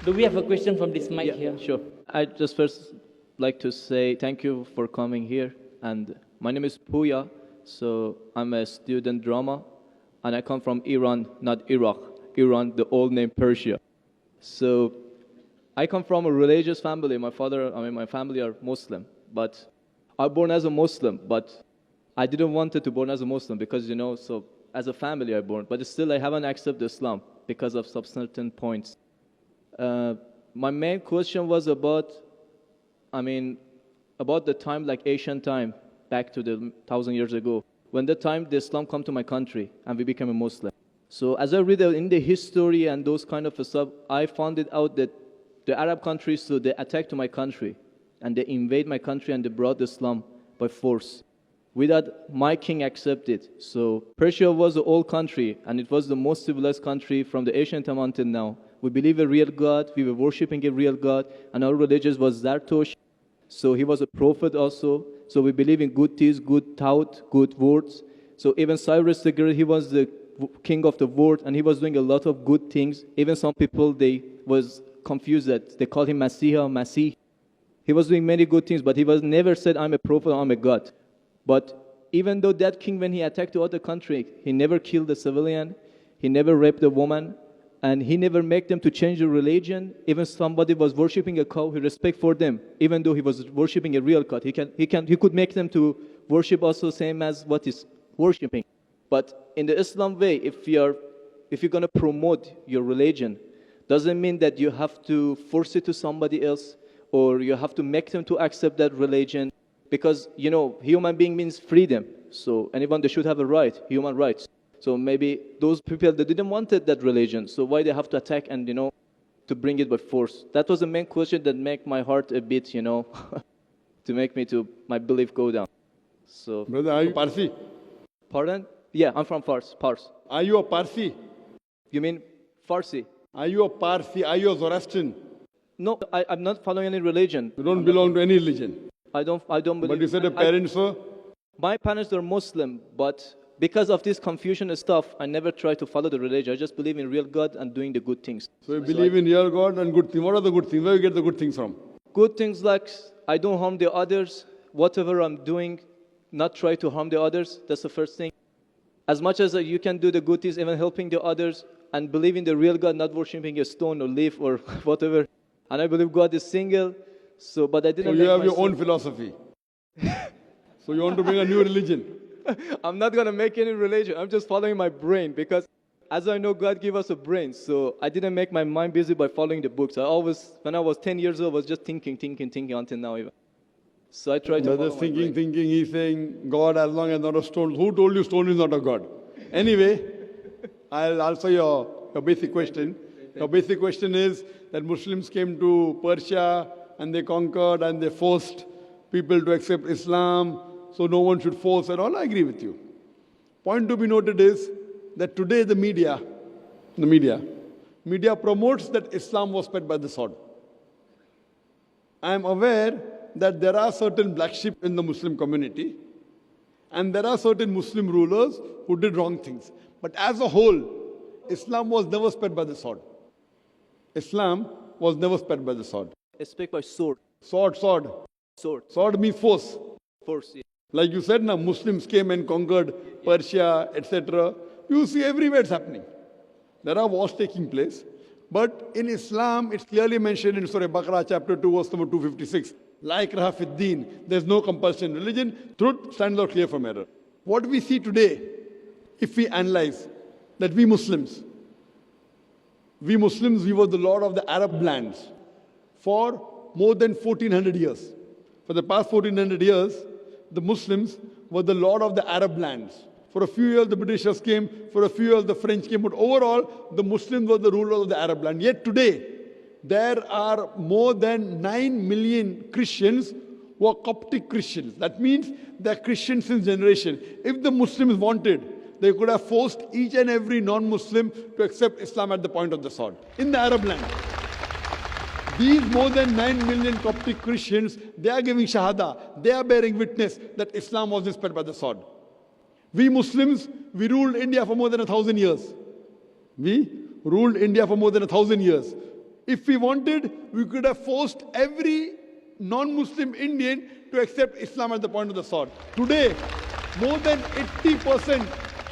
Do we have a question from this mic Yeah, here? sure. I just first like to say thank you for coming here. And my name is Puya. So I'm a student drama, and I come from Iran, not Iraq. Iran, the old name Persia. So I come from a religious family. My family are Muslim, but I born as a Muslim, but I didn't want it to born as a Muslim because, so as a family I born, but still I haven't accepted Islam because of some certain points. My main question was about the time, like ancient time, back to the 1,000 years ago, when the time the Islam come to my country and we became a Muslim. So as I read in the history and those kind of stuff, I found it out that the Arab countries, so they attacked to my country, and they invade my country and they brought Islam by force, without my king accepted. So Persia was an old country, and it was the most civilized country from the ancient time until now. We believe a real God, we were worshipping a real God, and our religion was Zartosh. So he was a prophet also. So we believe in good deeds, good thought, good words. So even Cyrus the Great, he was the king of the world, and he was doing a lot of good things. Even some people, they was confused that they called him Messiah, Masih. He was doing many good things, but he was never said, I'm a prophet, I'm a God. But even though that king, when he attacked the other country, he never killed a civilian, he never raped a woman, and he never made them to change the religion. Even somebody was worshipping a cow, he respect for them, even though he was worshipping a real God. He could make them to worship also same as what is worshipping. But in the Islam way, if you're going to promote your religion, doesn't mean that you have to force it to somebody else, or you have to make them to accept that religion, because human being means freedom. So anyone, they should have a right, human rights. So maybe those people, they didn't want that religion, so why they have to attack and to bring it by force? That was the main question that make my heart a bit to make me to my belief go down. So Brother, are you Parsi? Pardon? Yeah, I'm from Fars. Are you a Parsi? You mean Farsi? Are you a Parsi? Are you a Zoroastrian? No, I'm not following any religion. You don't belong to any religion. I don't believe. But you said your parents were? My parents are Muslim, but because of this confusion and stuff, I never try to follow the religion. I just believe in real God and doing the good things. So you believe in real God and good things. What are the good things? Where do you get the good things from? Good things like I don't harm the others. Whatever I'm doing, not try to harm the others. That's the first thing. As much as you can do the good things, even helping the others, and believe in the real God, not worshipping a stone or leaf or whatever. And I believe God is single. So, but I didn't. So you have your own philosophy. So you want to bring a new religion. I'm not going to make any religion. I'm just following my brain, because as I know, God gave us a brain. So I didn't make my mind busy by following the books. When I was 10 years old, I was just thinking until now even. So I tried to follow thinking. He's saying God as long as not a stone. Who told you stone is not a God? Anyway, I'll answer your basic question. Your basic question is that Muslims came to Persia and they conquered and they forced people to accept Islam. So no one should force at all. I agree with you. Point to be noted is that today the media promotes that Islam was spread by the sword. I am aware that there are certain black sheep in the Muslim community, and there are certain Muslim rulers who did wrong things. But as a whole, Islam was never spread by the sword. Islam was never spread by the sword. It's spread by sword. Sword. Sword means force. Force, yeah. Like you said, now Muslims came and conquered Persia, etc. You see everywhere it's happening. There are wars taking place. But in Islam, it's clearly mentioned in Surah Baqarah, chapter 2, verse number 256. La ikraha fid deen. There's no compulsion in religion. Truth stands out clear from error. What we see today, if we analyze, that we Muslims, we were the lord of the Arab lands for more than 1400 years. For the past 1400 years, the Muslims were the lord of the Arab lands. For a few years, the Britishers came. For a few years, the French came. But overall, the Muslims were the rulers of the Arab land. Yet today, there are more than 9 million Christians who are Coptic Christians. That means they're Christians since generation. If the Muslims wanted, they could have forced each and every non-Muslim to accept Islam at the point of the sword in the Arab land. These more than 9 million Coptic Christians, they are giving Shahada. They are bearing witness that Islam was spread by the sword. We Muslims, we ruled India for more than 1,000 years. We ruled India for more than 1,000 years. If we wanted, we could have forced every non-Muslim Indian to accept Islam at the point of the sword. Today, more than 80%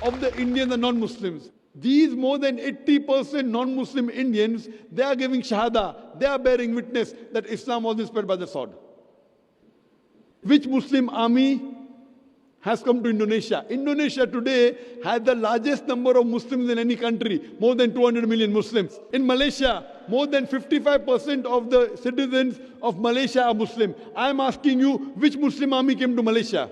of the Indians are non-Muslims. These more than 80% non-Muslim Indians, they are giving shahada, they are bearing witness that Islam was spread by the sword. Which Muslim army has come to Indonesia? Indonesia today has the largest number of Muslims in any country, more than 200 million Muslims. In Malaysia, more than 55% of the citizens of Malaysia are Muslim. I am asking you, which Muslim army came to Malaysia?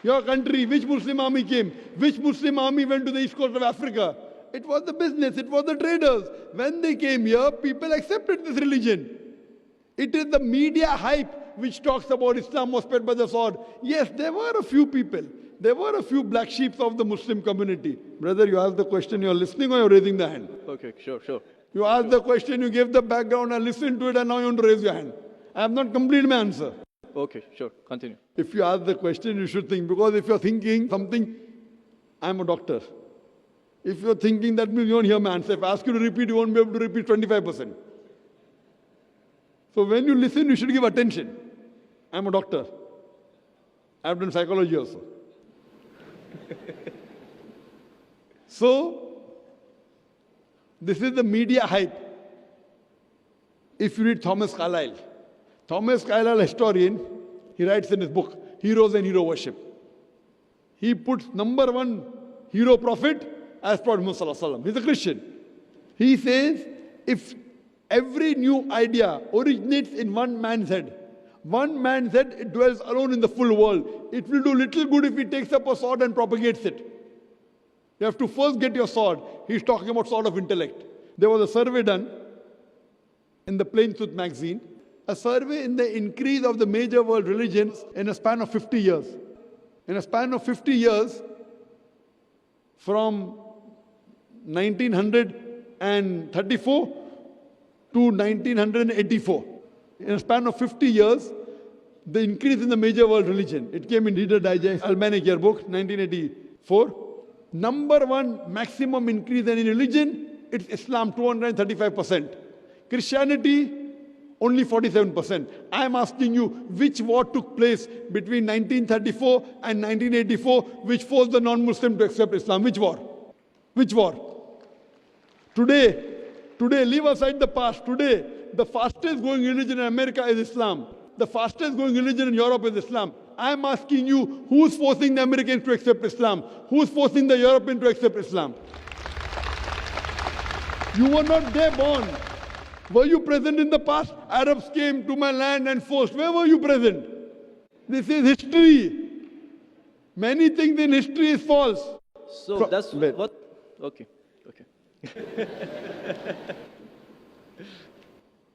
Your country, which Muslim army came? Which Muslim army went to the east coast of Africa? It was the business, it was the traders. When they came here, people accepted this religion. It is the media hype which talks about Islam was spread by the sword. Yes, there were a few people. There were a few black sheep of the Muslim community. Brother, you asked the question, you're listening or you're raising the hand? Okay, sure. You asked the question, you gave the background, I listened to it, and now you want to raise your hand. I have not completed my answer. Okay, sure. Continue. If you ask the question, you should think. Because if you're thinking something, I'm a doctor. If you're thinking, that means you won't hear my answer. If I ask you to repeat, you won't be able to repeat 25%. So when you listen, you should give attention. I'm a doctor. I've done psychology also. So, this is the media hype. If you read Thomas Carlyle, historian, he writes in his book, Heroes and Hero Worship. He puts number one hero prophet as Prophet Muhammad Sallallahu Alaihi Wasallam. He's a Christian. He says, if every new idea originates in one man's head, it dwells alone in the full world. It will do little good if he takes up a sword and propagates it. You have to first get your sword. He's talking about sword of intellect. There was a survey done in the Plain Truth magazine, a survey in the increase of the major world religions in a span of 50 years. In a span of 50 years, from 1934 to 1984. In a span of 50 years, the increase in the major world religion. It came in Reader Digest, Almanac Yearbook, 1984. Number one maximum increase in any religion, it's Islam, 235%. Christianity, only 47%. I am asking you, which war took place between 1934 and 1984, which forced the non-Muslim to accept Islam? Which war? Which war? Today, leave aside the past. Today, the fastest growing religion in America is Islam. The fastest growing religion in Europe is Islam. I am asking you, who's forcing the Americans to accept Islam? Who's forcing the Europeans to accept Islam? You were not there born. Were you present in the past? Arabs came to my land and forced. Where were you present? This is history. Many things in history is false. So that's wait. what? Okay.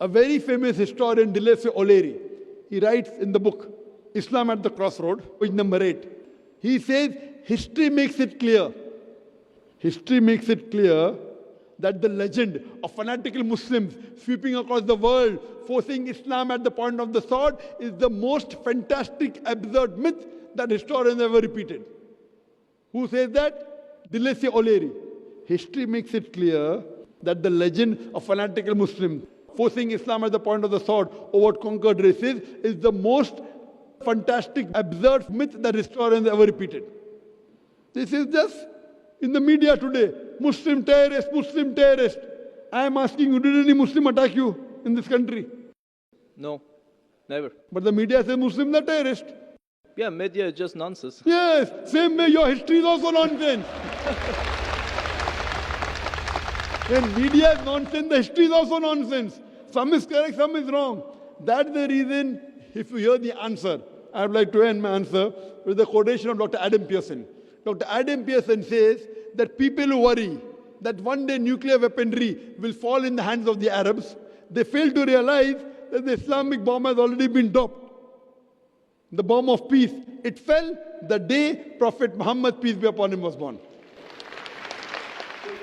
A very famous historian, Delacy O'Leary, he writes in the book, Islam at the Crossroad, page number 8. He says, history makes it clear that the legend of fanatical Muslims sweeping across the world, forcing Islam at the point of the sword, is the most fantastic, absurd myth that historians ever repeated. Who says that? Delacy O'Leary. History makes it clear that the legend of fanatical Muslims forcing Islam at the point of the sword over conquered races is the most fantastic, absurd myth that historians ever repeated. This is just in the media today. Muslim terrorist, Muslim terrorist. I am asking you, did any Muslim attack you in this country? No, never. But the media says Muslims are terrorists. Yeah, media is just nonsense. Yes, same way your history is also nonsense. When media is nonsense, the history is also nonsense. Some is correct, some is wrong. That's the reason, if you hear the answer, I would like to end my answer with a quotation of Dr. Adam Pearson. Dr. Adam Pearson says that people who worry that one day nuclear weaponry will fall in the hands of the Arabs, they fail to realize that the Islamic bomb has already been dropped. The bomb of peace. It fell the day Prophet Muhammad, peace be upon him, was born.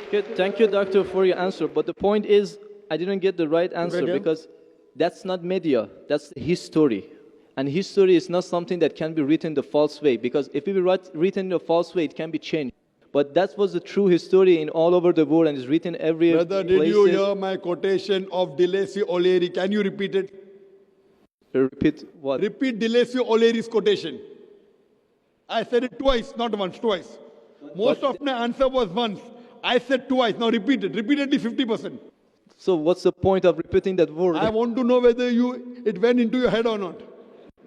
Okay, thank you, doctor, for your answer. But the point is, I didn't get the right answer because that's not media, that's history. And history is not something that can be written the false way, because if it be written the false way, it can be changed. But that was the true history in all over the world and is written every Brother, did you places. hear my quotation of Deleuze O'Leary? Can you repeat it? Repeat what? Repeat Deleuze O'Leary's quotation. I said it twice, not once, twice. Most of my answer was once. I said twice. Now repeat it. Repeatedly 50%. So what's the point of repeating that word? I want to know whether it went into your head or not.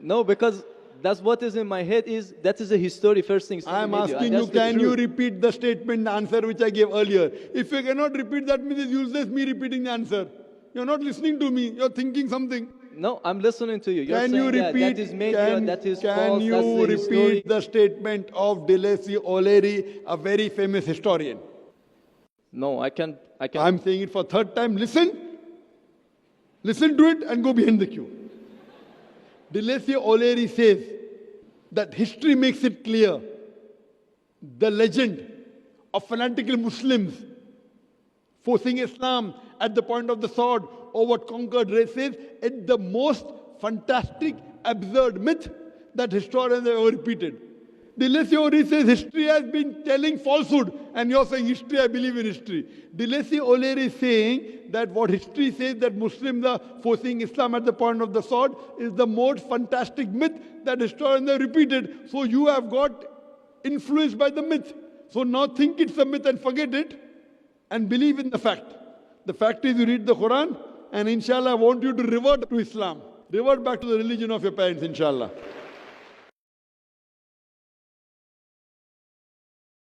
No, because that's what is in my head that is a history first thing. I am asking you, can you repeat the statement, the answer which I gave earlier? If you cannot repeat, that means it's useless me repeating the answer. You're not listening to me. You're thinking something. No, I'm listening to you. You're Can saying you repeat? that is made, that is can false, you that's the repeat history. the statement of Deleuze O'Leary, a very famous historian? No, I can't. I'm saying it for third time. Listen to it and go behind the queue. Deleuze O'Leary says that history makes it clear the legend of fanatical Muslims forcing Islam at the point of the sword over conquered races is the most fantastic, absurd myth that historians have ever repeated. Deleuze O'Leary says history has been telling falsehood, and you're saying history, I believe in history. Deleuze O'Leary is saying that what history says that Muslims are forcing Islam at the point of the sword is the most fantastic myth that historians have repeated. So you have got influenced by the myth. So now think it's a myth and forget it and believe in the fact. The fact is you read the Quran and inshallah I want you to revert to Islam. Revert back to the religion of your parents, inshallah.